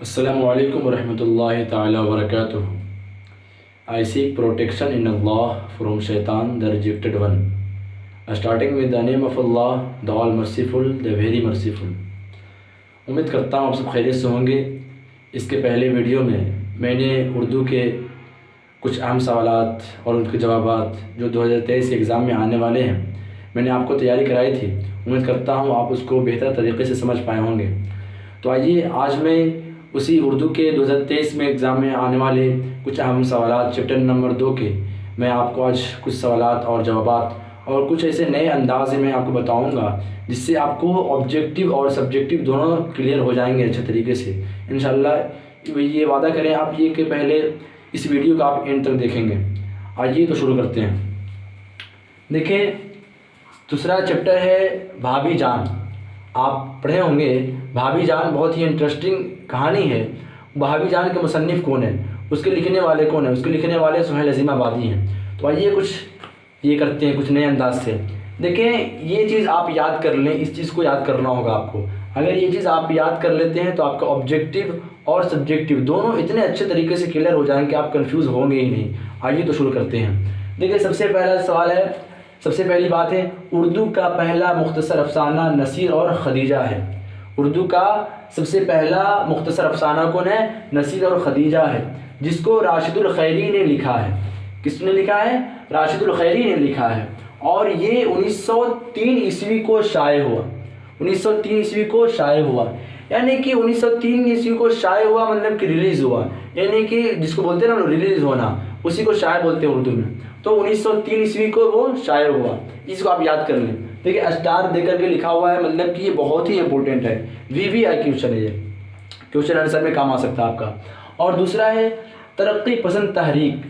अस्सलामु अलैकुम वरहमतुल्लाहि ताला वबरकातुहू। I seek protection in Allah from shaitan, the rejected one. Starting with the name of Allah, the all merciful, the very merciful. उम्मीद करता हूँ आप सब खैरियत से होंगे। इसके पहले वीडियो में मैंने उर्दू के कुछ अहम सवालात और उनके जवाबात जो 2023 के एग्ज़ाम में आने वाले हैं मैंने आपको तैयारी कराई थी। उम्मीद करता हूँ आप उसको बेहतर तरीके से समझ पाए होंगे। तो आइए आज मैं उसी उर्दू के 2023 में एग्ज़ाम में आने वाले कुछ अहम सवालात चैप्टर नंबर 2 के मैं आपको आज कुछ सवालात और जवाबात और कुछ ऐसे नए अंदाज में आपको बताऊंगा जिससे आपको ऑब्जेक्टिव और सब्जेक्टिव दोनों क्लियर हो जाएंगे अच्छे तरीके से इंशाल्लाह। ये वादा करें आप ये कि पहले इस वीडियो का आप एंड तक देखेंगे। आइए तो शुरू करते हैं। देखिए दूसरा चैप्टर है भाभी जान। आप पढ़े होंगे भाभी जान बहुत ही इंटरेस्टिंग कहानी है। भाभी जान के मुसन्निफ़ कौन है, उसके लिखने वाले कौन है? उसके लिखने वाले सुहेल अज़ीम आबादी हैं। तो आइए कुछ ये करते हैं कुछ नए अंदाज से। देखें ये चीज़ आप याद कर लें, इस चीज़ को याद करना होगा आपको। अगर ये चीज़ आप याद कर लेते हैं तो आपका ऑब्जेक्टिव और सब्जेक्टिव दोनों इतने अच्छे तरीके से क्लियर हो जाएंगे कि आप कन्फ्यूज़ होंगे ही नहीं। आइए तो शुरू करते हैं। देखिए सबसे पहला सवाल है, सबसे पहली बात है उर्दू का पहला मुख्तसर अफसाना नसीर और खदीजा है। उर्दू का सबसे पहला मुख्तसर अफसाना कौन है? नसीर और खदीजा है, जिसको राशिदुल खैरी ने लिखा है। किसने लिखा है? राशिदुल खैरी ने लिखा है। और ये 1903 ईस्वी को शाये हुआ। 1903 ईस्वी को शाये हुआ, यानी कि 1903 ईस्वी को शाये हुआ मतलब कि रिलीज़ हुआ, यानी कि जिसको बोलते हैं ना रिलीज़ होना, उसी को शाये बोलते हैं उर्दू में। तो 1903 ईस्वी को वो शाये हुआ, इसको आप याद कर लें। देखिए स्टार देकर के लिखा हुआ है, मतलब कि ये बहुत ही इंपॉर्टेंट है। VVI क्वेश्चन है, ये क्वेश्चन आंसर में काम आ सकता है आपका। और दूसरा है तरक्की पसंद तहरीक।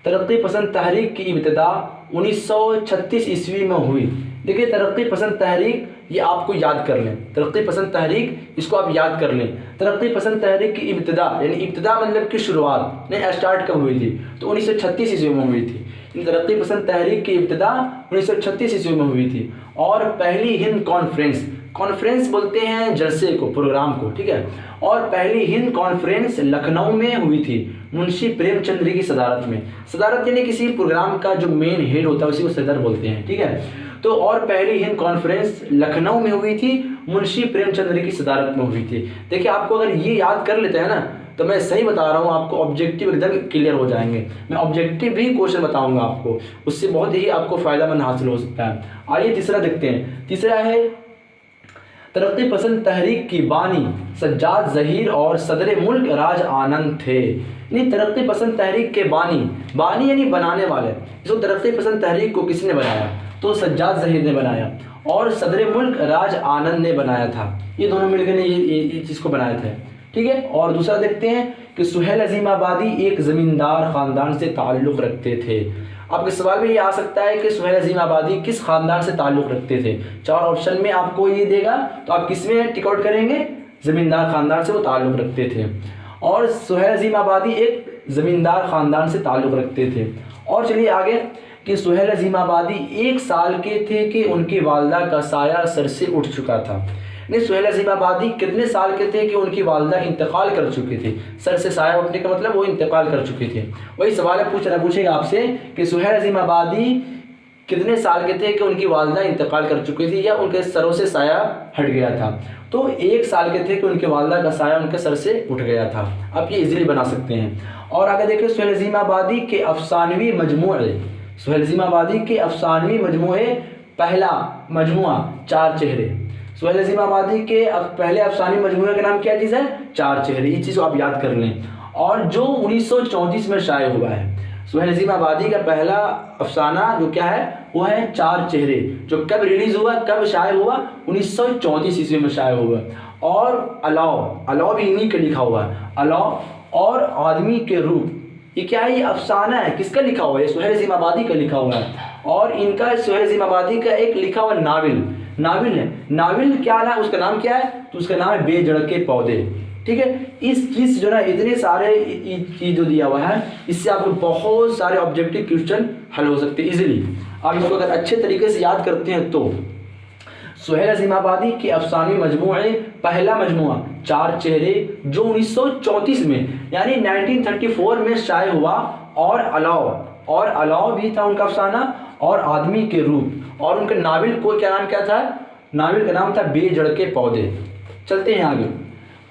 तरक्की पसंद तहरीक की इब्तिदा 1936 ईस्वी में हुई। देखिए तरक्की पसंद तहरीक ये आपको याद कर लें। तरक्की पसंद तहरीक इसको आप याद कर लें। तरक्की पसंद तहरीक की इब्तिदा यानी इब्तिदा मतलब कि शुरुआत नहीं, स्टार्ट कब हुई थी? तो 1936 ईस्वी में हुई थी। तरक्की पसंद तहरीक की इब्तिदा 1936 ईस्वी में हुई थी। और पहली हिंद कॉन्फ्रेंस, कॉन्फ्रेंस बोलते हैं जलसे को, प्रोग्राम को, ठीक है। और पहली हिंद कॉन्फ्रेंस लखनऊ में हुई थी मुंशी प्रेमचंद की सदारत में। सदारत यानी किसी प्रोग्राम का जो मेन हेड होता है उसी को सदर बोलते हैं, ठीक है। तो और पहली हिंद कॉन्फ्रेंस लखनऊ में हुई थी, मुंशी प्रेमचंद की सदारत में हुई थी। देखिए आपको अगर ये याद कर लेते हैं ना तो मैं सही बता रहा हूँ, आपको ऑब्जेक्टिव एकदम क्लियर हो जाएंगे। मैं ऑब्जेक्टिव भी क्वेश्चन बताऊंगा आपको, उससे बहुत ही आपको फायदामंद हासिल हो सकता है। आइए तीसरा देखते हैं। तीसरा है तरक्की पसंद तहरीक की बानी सज्जाद ज़हीर और सदर मुल्क राज आनंद थे। यानी तरक्की पसंद तहरीक के बानी, बानी यानी बनाने वाले। इसको तरक्की पसंद तहरीक को किसने बनाया? तो सज्जाद ज़हीर ने बनाया और सदर मुल्क राज आनंद ने बनाया था। ये दोनों मिलकर ये चीज़ को बनाए थे, ठीक है। और दूसरा देखते हैं कि सुहेल अज़ीम आबादी एक ज़मींदार ख़ानदान से ताल्लुक़ रखते थे। आपके सवाल में ये आ सकता है कि सुहेल अज़ीम आबादी किस ख़ानदान से ताल्लुक़ रखते थे? 4 ऑप्शन में आपको ये देगा, तो आप किस में टिक आउट करेंगे? ज़मींदार ख़ानदान से वो ताल्लुक़ रखते थे। और सुहेल अज़ीम आबादी एक ज़मींदार ख़ानदान से ताल्लुक़ रखते थे। और चलिए आगे कि सुहेल अज़ीम आबादी 1 साल के थे कि उनकी वालदा का साया सर से उठ चुका था। नहीं, सुहेल अज़ीम आबादी कितने साल के थे कि उनकी वालदा इंतकाल कर चुकी थी? सर से साया उठने का मतलब वो इंतकाल कर चुकी थी। वही सवाल पूछेगा आपसे कि सुहेल अज़ीम आबादी कितने साल के थे कि उनकी वालदा इंतकाल कर चुकी थी या उनके सरों से साया हट गया था? तो 1 साल के थे कि उनकी वालदा का साया उनके सर से उठ गया था। आप ये इजीली बना सकते हैं। और आगे देखिए सुहेल अज़ीम आबादी के अफसानवी मजमूए, सुहेल अज़ीम आबादी के अफसानवी मजमूए पहला मजमुआ 4 चेहरे। सुहेल अज़ीम आबादी के पहले अफसानी मजमूए का नाम क्या चीज़ है? 4 चेहरे। इस चीज़ को आप याद कर लें। और जो 1934 में शाये हुआ है। सुहेल अज़ीम आबादी का पहला अफसाना जो क्या है वो है 4 चेहरे, जो कब रिलीज़ हुआ, कब शाये हुआ? 1934 ईस्वी में शाये हुआ। और अलाव भी इन्हीं के लिखा हुआ है। अलाव और आदमी के रूप, ये क्या है? ये अफसाना है। किसका लिखा हुआ है? सुहेल अज़ीम आबादी का लिखा हुआ है। और इनका सुहेल अज़ीम आबादी का एक लिखा हुआ नाविल है। नाविल क्या ना, उसका नाम क्या है? तो उसका नाम है बेजड़ के पौधे, ठीक है। इस चीज़ जो ना इतने सारे चीज़ जो दिया हुआ है, इससे आपको बहुत सारे ऑब्जेक्टिव क्वेश्चन हल हो सकते हैं इजीली। आप इसको अगर अच्छे तरीके से याद करते हैं तो सुहेल अज़ीमाबादी के अफसानी मजमूए पहला मजमूआ चार चेहरे जो 1934 में यानी 1934 में शाये हुआ, और अलाव भी था उनका अफसाना, और आदमी के रूप, और उनके नावल को क्या नाम क्या था, नावल का नाम था बेजड़ के पौधे। चलते हैं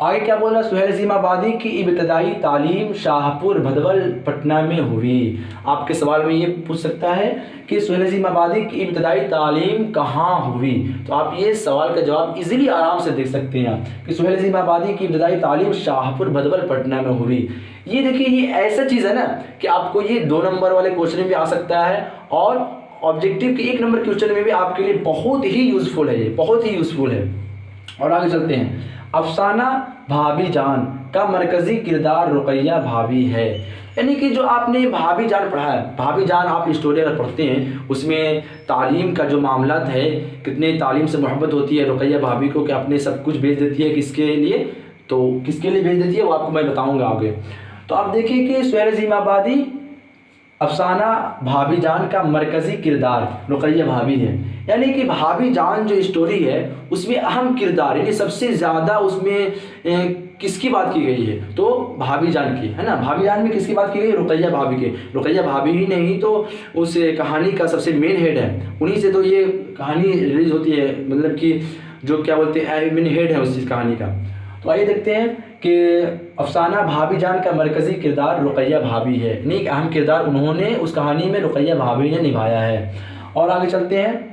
आगे क्या बोला, सुहेल अज़ीमाबादी की इब्तदाई तालीम शाहपुर भदवल पटना में हुई। आपके सवाल में ये पूछ सकता है कि सुहेल अज़ीमाबादी की इब्तदाई तालीम कहाँ हुई, तो आप ये सवाल का जवाब इजीली आराम से देख सकते हैं कि सुहेल अज़ीमाबादी की इब्तदाई तालीम शाहपुर भदवल पटना में हुई। ये देखिए, ये ऐसा चीज़ है ना कि आपको ये 2 नंबर वाले क्वेश्चन में भी आ सकता है, और ऑब्जेक्टिव के 1 नंबर क्वेश्चन में भी आपके लिए बहुत ही यूज़फुल है, ये बहुत ही यूज़फुल है। और आगे चलते हैं। अफसाना भाभी जान का मरकज़ी किरदार रुकैया भाभी है, यानी कि जो आपने भाभी जान पढ़ा है, भाभी जान आप स्टोरी अगर पढ़ते हैं उसमें तालीम का जो मामला है, कितने तालीम से मोहब्बत होती है रुकैया भाभी को कि अपने सब कुछ भेज देती है, किसके लिए, तो किसके लिए भेज देती है वो आपको मैं बताऊँगा आगे। तो आप देखिए कि सुहेल अज़ीमाबादी अफसाना भाभी जान का मरकज़ी किरदार रुकैया भाभी है, यानी कि भाभी जान जो स्टोरी है उसमें अहम किरदार यानी सबसे ज़्यादा उसमें किसकी बात की गई है, तो भाभी जान की, है ना। भाभी जान में किसकी बात की गई, रुकैया भाभी के। रुकैया भाभी ही नहीं तो उस कहानी का सबसे मेन हेड है, उन्हीं से तो ये कहानी रिलीज होती है, मतलब कि जो क्या बोलते हैं मेन हेड है उस चीज़ कहानी का। तो आइए देखते हैं कि अफसाना भाभी जान का मरकज़ी किरदार रुकैया भाभी है, यानी एक अहम किरदार उन्होंने उस कहानी में रुकैया भाभी ने निभाया है। और आगे चलते हैं।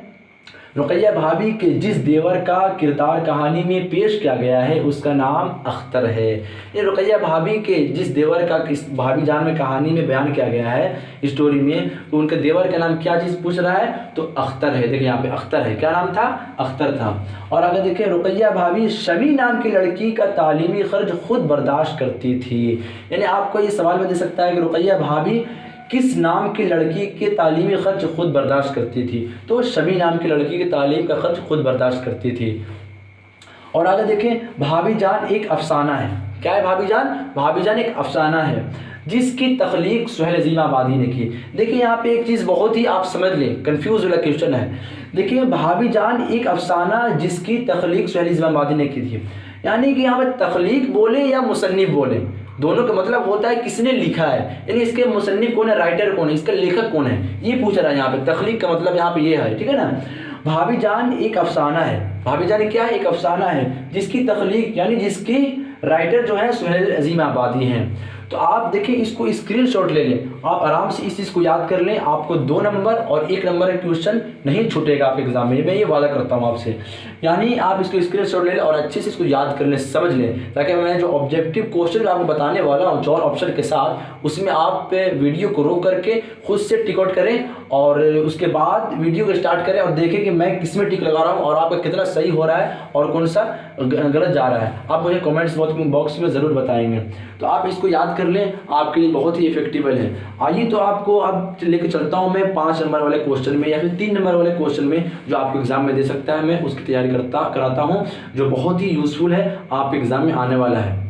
रुकैया भाभी के जिस देवर का किरदार कहानी में पेश किया गया है उसका नाम अख्तर है। ये रुकैया भाभी के जिस देवर का किस भाभी जान में कहानी में बयान किया गया है स्टोरी में, तो उनके देवर का नाम क्या चीज़ पूछ रहा है, तो अख्तर है। देखिए यहाँ पे अख्तर है, क्या नाम था, अख्तर था। और आगे देखिए, रुकैया भाभी शमी नाम की लड़की का तालीमी खर्च खुद बर्दाश्त करती थी, यानी आपको ये सवाल में दे सकता है कि रुकैया भाभी किस नाम की लड़की के तालीमी खर्च खुद बर्दाश्त करती थी, तो शमी नाम की लड़की की तालीम का खर्च खुद बर्दाश्त करती थी। और आगे देखें, भाभी जान एक अफसाना है। क्या है भाभी जान, भाभी जान एक अफसाना है जिसकी तख्लीक सुहेल अज़ीमाबादी ने की। देखिए यहाँ पे एक चीज़ बहुत ही आप समझ लें, कंफ्यूज वाला क्वेश्चन है। देखिए भाभी जान एक अफसाना जिसकी तख्लीक सुहेल अज़ीमाबादी ने की थी, यानी कि यहाँ पर तख्लीक बोले या मुसन्निफ बोले, दोनों का मतलब होता है किसने लिखा है, यानी इसके मुसन्निफ कौन है, राइटर कौन है, इसका लेखक कौन है, ये पूछ रहा है यहाँ पे। तख्लीक का मतलब यहाँ पे ये है, ठीक है ना। भाभी जान एक अफसाना है, भाभी जान क्या है, एक अफसाना है जिसकी तख्लीक यानी जिसकी राइटर जो है सुहेल अज़ीमाबादी हैं। तो आप देखिए इसको स्क्रीनशॉट ले लें, आप आराम से इस चीज़ को याद कर लें, आपको 2 नंबर और 1 नंबर का क्वेश्चन नहीं छूटेगा आपके एग्जाम में, मैं ये वादा करता हूँ आपसे। यानी आप इसको स्क्रीनशॉट ले लें और अच्छे से इसको याद कर लें, समझ लें, ताकि मैं जो ऑब्जेक्टिव क्वेश्चन आपको बताने वाला हूँ 4 ऑप्शन के साथ, उसमें आप वीडियो को रोक करके खुद से टिक आउट करें और उसके बाद वीडियो को स्टार्ट करें और देखें कि मैं किस में टिक लगा रहा हूँ और आपका कितना सही हो रहा है और कौन सा गलत जा रहा है। आप मुझे कमेंट्स बॉक्स में ज़रूर बताएंगे। तो आप इसको याद कर लें, आपके लिए बहुत ही इफेक्टिबल है। आइए तो आपको अब लेके चलता हूँ मैं 5 नंबर वाले क्वेश्चन में या फिर 3 नंबर वाले क्वेश्चन में जो आपको एग्जाम में दे सकता है। मैं उसकी तैयारी कराता हूँ जो बहुत ही यूजफुल है, आप एग्जाम में आने वाला है।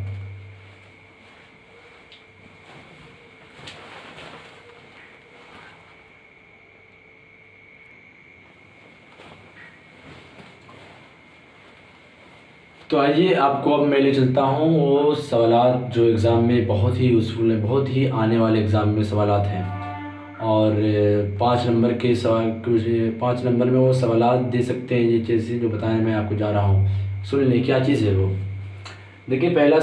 तो आइए आपको अब मैं ले चलता हूँ वो सवालात जो एग्ज़ाम में बहुत ही यूज़फुल हैं, बहुत ही आने वाले एग्ज़ाम में सवालात हैं। और 5 नंबर के सवाल, 5 नंबर में वो सवालात दे सकते हैं ये चीज़ें जो बताएं मैं आपको जा रहा हूँ। सुन लें क्या चीज़ है वो। देखिए पहला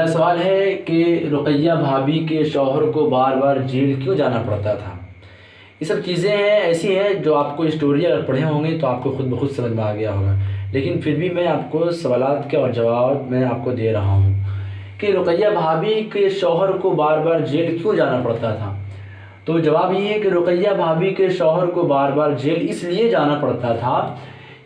सवाल है कि रुकैया भाभी के शौहर को बार बार जेल क्यों जाना पड़ता था। ये सब चीज़ें हैं ऐसी हैं जो आपको स्टोरी अगर पढ़े होंगे तो आपको खुद ब खुद समझ में आ गया होगा, लेकिन फिर भी मैं आपको सवालात के और जवाब मैं आपको दे रहा हूँ कि रुकैया भाभी के शौहर को बार बार जेल क्यों जाना पड़ता था। तो जवाब ये है कि रुकैया भाभी के शौहर को बार बार जेल इसलिए जाना पड़ता था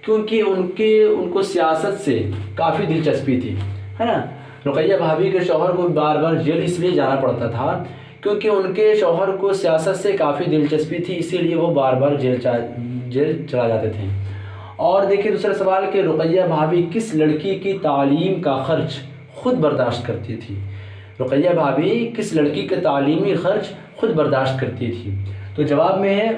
क्योंकि उनको सियासत से काफ़ी दिलचस्पी थी, है ना। रुकैया भाभी के शौहर को बार बार जेल इसलिए जाना पड़ता था क्योंकि उनके शौहर को सियासत से काफ़ी दिलचस्पी थी, इसीलिए वो बार बार जेल चला जाते थे। और देखिए दूसरा सवाल कि रुकैया भाभी किस लड़की की तालीम का खर्च खुद बर्दाश्त करती थी। रुकैया भाभी किस लड़की का तालीमी खर्च खुद बर्दाश्त करती थी। तो जवाब में है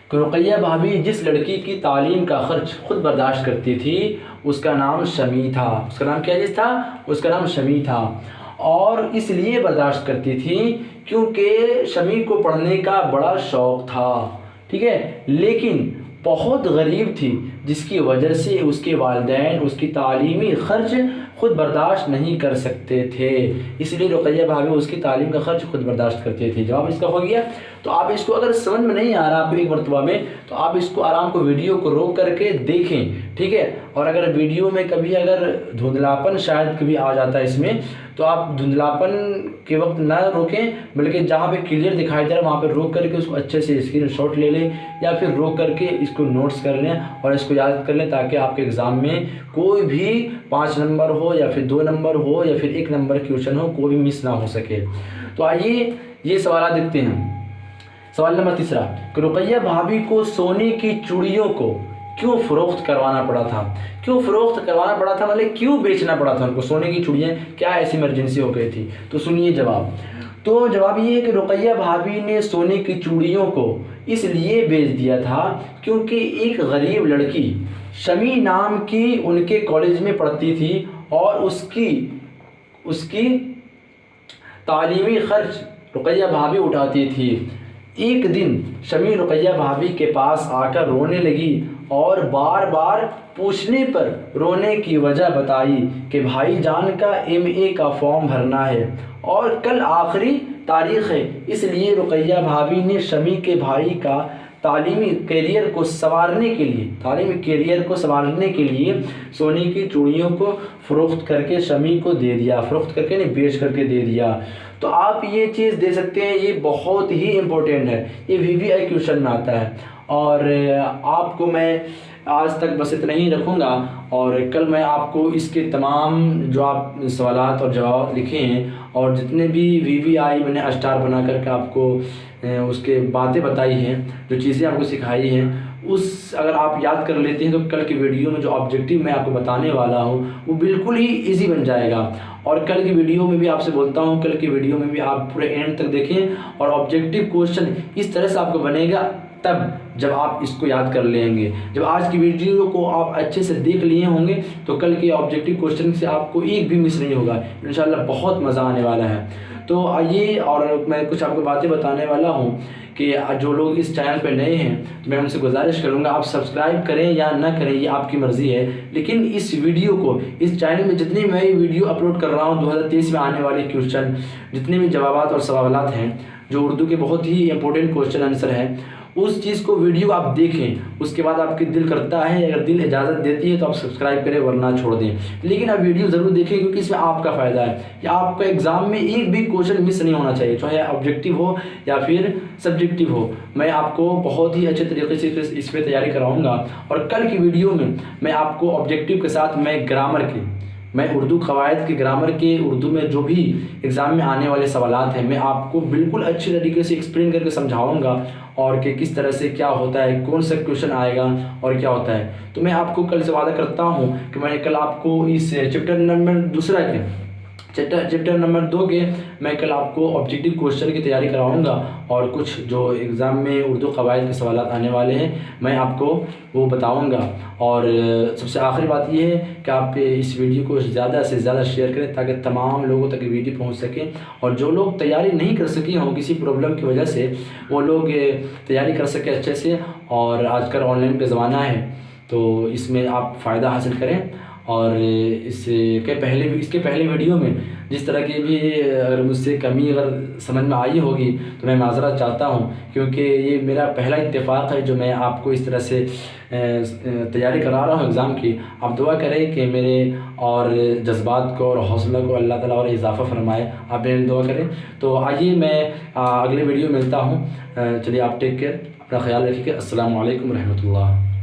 कि रुक़ैया भाभी जिस लड़की की तालीम का ख़र्च ख़ुद बर्दाश्त करती थी उसका नाम शमी था। उसका नाम क्या था? उसका नाम शमी था। और इसलिए बर्दाश्त करती थी क्योंकि शमी को पढ़ने का बड़ा शौक़ था, ठीक है, लेकिन बहुत गरीब थी जिसकी वजह से उसके वालिदैन उसकी तालीमी ख़र्च ख़ुद बर्दाश्त नहीं कर सकते थे, इसलिए रुक़ैया भाभी उसकी तालीम का ख़र्च ख़ुद बर्दाश्त करते थे। जवाब इसका हो गया। तो आप इसको अगर समझ में नहीं आ रहा आपको एक मरतबा में, तो आप इसको आराम को वीडियो को रोक करके देखें, ठीक है। और अगर वीडियो में कभी अगर धुंधलापन शायद कभी आ जाता है इसमें, तो आप धुंधलापन के वक्त ना रोकें, बल्कि जहाँ पे क्लियर दिखाई दे रहा है वहाँ पे रोक करके उसको अच्छे से स्क्रीनशॉट ले लें या फिर रोक करके इसको नोट्स कर लें और इसको याद कर लें, ताकि आपके एग्ज़ाम में कोई भी 5 नंबर हो या फिर 2 नंबर हो या फिर 1 नंबर क्वेश्चन हो, कोई भी मिस ना हो सके। तो आइए ये सवाल देखते हैं। सवाल नंबर 3, कि रुक़ैया भाभी को सोने की चूड़ियों को क्यों फ़रोख्त करवाना पड़ा था? क्यों फ़रोख्त करवाना पड़ा था, मतलब क्यों बेचना पड़ा था उनको सोने की चूड़ियाँ? क्या ऐसी इमरजेंसी हो गई थी? तो सुनिए जवाब। तो जवाब ये है कि रुक़ैया भाभी ने सोने की चूड़ियों को इसलिए बेच दिया था क्योंकि एक गरीब लड़की शमी नाम की उनके कॉलेज में पढ़ती थी और उसकी तालीमी ख़र्च रुक़ैया भाभी उठाती थी। एक दिन शमी रुक़ैया भाभी के पास आकर रोने लगी और बार बार पूछने पर रोने की वजह बताई कि भाईजान का MA का फॉर्म भरना है और कल आखिरी तारीख़ है, इसलिए रुक़ैया भाभी ने शमी के भाई का तालीमी करियर को संवारने के लिए सोने की चूड़ियों को फ़रोख्त करके शमी को दे दिया। फ़रोख्त करके नहीं, बेच करके दे दिया। तो आप ये चीज़ दे सकते हैं, ये बहुत ही इम्पोर्टेंट है, ये VVI क्वेश्चन में आता है। और आपको मैं आज तक बस इतना ही रखूँगा और कल मैं आपको इसके तमाम जो आप सवालात और जवाब लिखे हैं और जितने भी VVI मैंने स्टार बना करके आपको उसके बातें बताई हैं, जो चीज़ें आपको सिखाई हैं, उस अगर आप याद कर लेते हैं तो कल की वीडियो में जो ऑब्जेक्टिव मैं आपको बताने वाला हूँ वो बिल्कुल ही इजी बन जाएगा। और कल की वीडियो में भी आपसे बोलता हूँ, कल की वीडियो में भी आप पूरे एंड तक देखें और ऑब्जेक्टिव क्वेश्चन इस तरह से आपको बनेगा तब जब आप इसको याद कर लेंगे। जब आज की वीडियो को आप अच्छे से देख लिए होंगे तो कल के ऑब्जेक्टिव क्वेश्चन से आपको एक भी मिस नहीं होगा, इंशाल्लाह बहुत मज़ा आने वाला है। तो आइए, और मैं कुछ आपको बातें बताने वाला हूँ कि जो लोग इस चैनल पर नए हैं तो मैं उनसे गुजारिश करूँगा आप सब्सक्राइब करें या ना करें, ये आपकी मर्ज़ी है, लेकिन इस वीडियो को, इस चैनल में जितनी मैं वीडियो अपलोड कर रहा हूँ 2023 में आने वाले क्वेश्चन, जितने भी जवाबात और सवालात हैं जो उर्दू के बहुत ही इंपॉर्टेंट क्वेश्चन आंसर हैं, उस चीज़ को वीडियो आप देखें, उसके बाद आपके दिल करता है, अगर दिल इजाज़त देती है तो आप सब्सक्राइब करें, वरना छोड़ दें। लेकिन आप वीडियो ज़रूर देखें क्योंकि इसमें आपका फ़ायदा है कि आपका एग्ज़ाम में एक भी क्वेश्चन मिस नहीं होना चाहिए, चाहे ऑब्जेक्टिव हो या फिर सब्जेक्टिव हो। मैं आपको बहुत ही अच्छे तरीके से इस पर तैयारी कराऊँगा और कल की वीडियो में मैं आपको ऑब्जेक्टिव के साथ मैं उर्दू क़वायद के ग्रामर के उर्दू में जो भी एग्ज़ाम में आने वाले सवालात हैं मैं आपको बिल्कुल अच्छी तरीके से एक्सप्लेन करके समझाऊंगा और कि किस तरह से क्या होता है, कौन सा क्वेश्चन आएगा और क्या होता है। तो मैं आपको कल से वादा करता हूँ कि मैं कल आपको इस चैप्टर नंबर 2 के मैं कल आपको ऑब्जेक्टिव क्वेश्चन की तैयारी कराऊंगा और कुछ जो एग्ज़ाम में उर्दू क़वायद के सवालात आने वाले हैं मैं आपको वो बताऊंगा। और सबसे आखिरी बात ये है कि आप इस वीडियो को ज़्यादा से ज़्यादा शेयर करें ताकि तमाम लोगों तक वीडियो पहुंच सके और जो लोग तैयारी नहीं कर सके हों किसी प्रॉब्लम की वजह से, वो लोग तैयारी कर सके अच्छे से। और आजकल ऑनलाइन का ज़माना है तो इसमें आप फ़ायदा हासिल करें। और इसके पहले वीडियो में जिस तरह की भी अगर मुझसे कमी अगर समझ में आई होगी तो मैं माज़रत चाहता हूँ, क्योंकि ये मेरा पहला इत्तेफाक है जो मैं आपको इस तरह से तैयारी करा रहा हूँ एग्ज़ाम की। आप दुआ करें कि मेरे और जज्बात को और हौसला को अल्लाह ताला और इजाफ़ा फरमाए, आप मेरे दुआ करें। तो आइए मैं अगले वीडियो मिलता हूँ। चलिए आप टेक केयर, अपना ख्याल रखिए। अस्सलामु अलैकुम रहमतुल्लाह।